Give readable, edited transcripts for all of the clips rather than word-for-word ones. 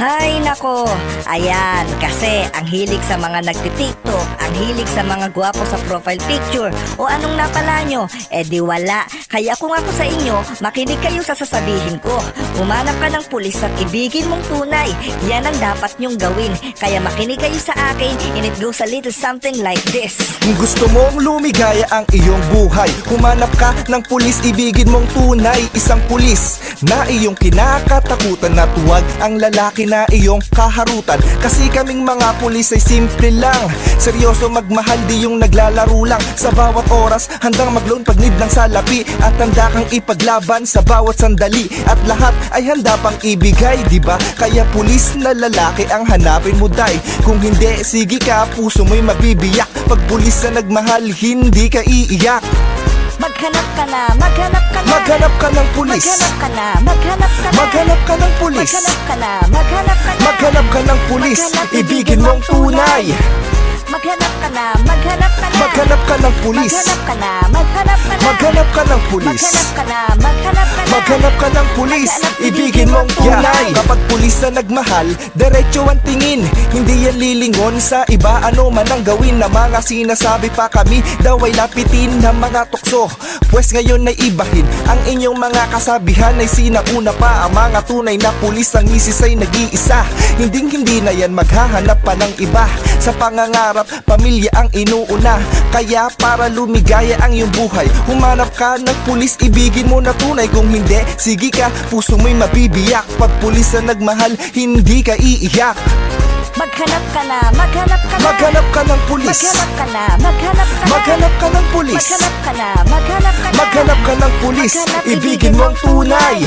Hay nako, ayan, kasi ang hilig sa mga nagtitiktok, ang hilig sa mga gwapo sa profile picture, o anong napala nyo, di wala. Kaya kung ako sa inyo, makinig kayo sa sasabihin ko. Umanap ka ng pulis at ibigin mong tunay, yan ang dapat nyong gawin. Kaya makinig kayo sa akin, and it goes a little something like this. Gusto mong lumigaya ang iyong buhay, humanap ka ng pulis, ibigin mong tunay. Isang pulis na iyong kinakatakutan at huwag ang lalaki na iyong kaharutan. Kasi kaming mga pulis ay simple lang, seryoso magmahal, di yung naglalaro lang. Sa bawat oras handang magloan pag need ng salapi, at handa kang ipaglaban sa bawat sandali, at lahat ay handa pang ibigay, diba? Kaya pulis na lalaki ang hanapin mo, day. Kung hindi, sige ka, puso mo'y mabibiyak. Pag pulis na nagmahal, hindi ka iiyak. Maghanap ka na, maghanap ka na, Maghanap ka ng pulis, maghanap ka na, maghanap ka na, maghanap ka ng pulis, maghanap ka na, maghanap ka na, maghanap ka ng pulis, ibigin mong tunay. Maghanap ka na, maghanap ka na, Maghanap ka ng pulis, maghanap ka na, maghanap ka na, maghanap ka ng pulis, maghanap ka na, maghanap ka na, maghanap ka ng pulis, ibigin mong tunay. Kapag pulis na nagmahal, diretso ang tingin, hindi yan lilingon sa iba, ano man ang gawin na mga sinasabi pa. Kami daw ay lapitin ng mga tukso, pues ngayon ay ibahin ang inyong mga kasabihan. Ay sinauna pa ang mga tunay na pulis, ang misis ay nag-iisa. Hindi na yan maghahanap pa ng iba, sa pangangarap pamilya ang inuuna. Kaya para lumigaya ang iyong buhay, humanap ka ng pulis, ibigin mo na tunay. Kung hindi, sige ka, puso mo'y mabibiyak. Pag pulis na nagmahal, hindi ka iiyak. maghanap ka na, maghanap ka na, Maghanap ka ng pulis, maghanap ka na, maghanap ka na, maghanap ka ng pulis, maghanap ka na, maghanap ka na, maghanap ka ng pulis, ibigin mong tunay.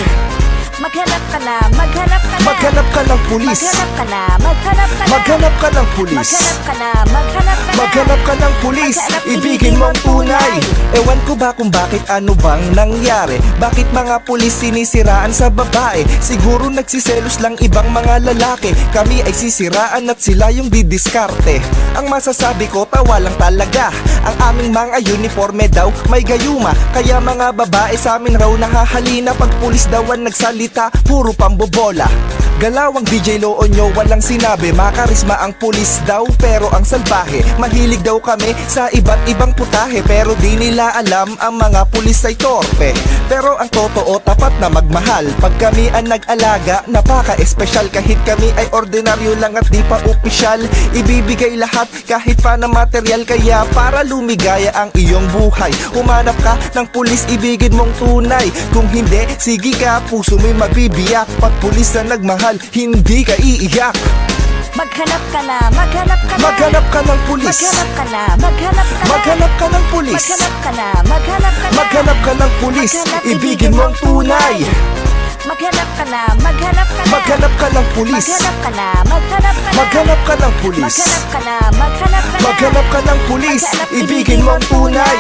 maghanap ka na, maghanap ka na, Maghanap ka ng pulis, maghanap ka na, maghanap ka na, maghanap ka ng pulis, maghanap ka na, maghanap ka na, maghanap ka ng pulis, ibigin mong tunay. Ewan ko ba kung bakit, ano bang nangyari? Bakit mga pulis sinisiraan sa babae? Siguro nagsiselos lang ibang mga lalaki. Kami ay sisiraan at sila yung didiskarte. Ang masasabi ko, tawa lang talaga. Ang aming mga uniforme daw may gayuma, kaya mga babae sa amin raw nahahalina. Pag pulis daw ang nagsalita, puro pambobola. Galawang DJ Loonyo, walang sinabi, makarisma ang pulis daw pero ang salbahe. Mahilig daw kami sa iba't ibang putahe, pero di nila alam ang mga pulis ay torpe. Pero ang totoo, tapat na magmahal. Pag kami ang nag-alaga, napaka-espesyal. Kahit kami ay ordinaryo lang at di pa opisyal, ibibigay lahat kahit pa na material. Kaya para lumigaya ang iyong buhay, humanap ka ng pulis, ibigin mong tunay. Kung hindi, sige ka, puso mo'y mabibiyak. Pag pulis na nagmahal, hindi ka iiyak. maghanap ka na, maghanap ka na, Maghanap ka ng pulis, maghanap ka na, maghanap ka na, maghanap ka ng pulis, maghanap ka na, maghanap ka na, maghanap ka ng pulis, ibigin mong tunay. maghanap ka na, maghanap ka na, Maghanap ka ng pulis, maghanap ka na, maghanap ka na, maghanap ka ng pulis, maghanap ka na, maghanap ka na, maghanap ka ng pulis, ibigin mong tunay.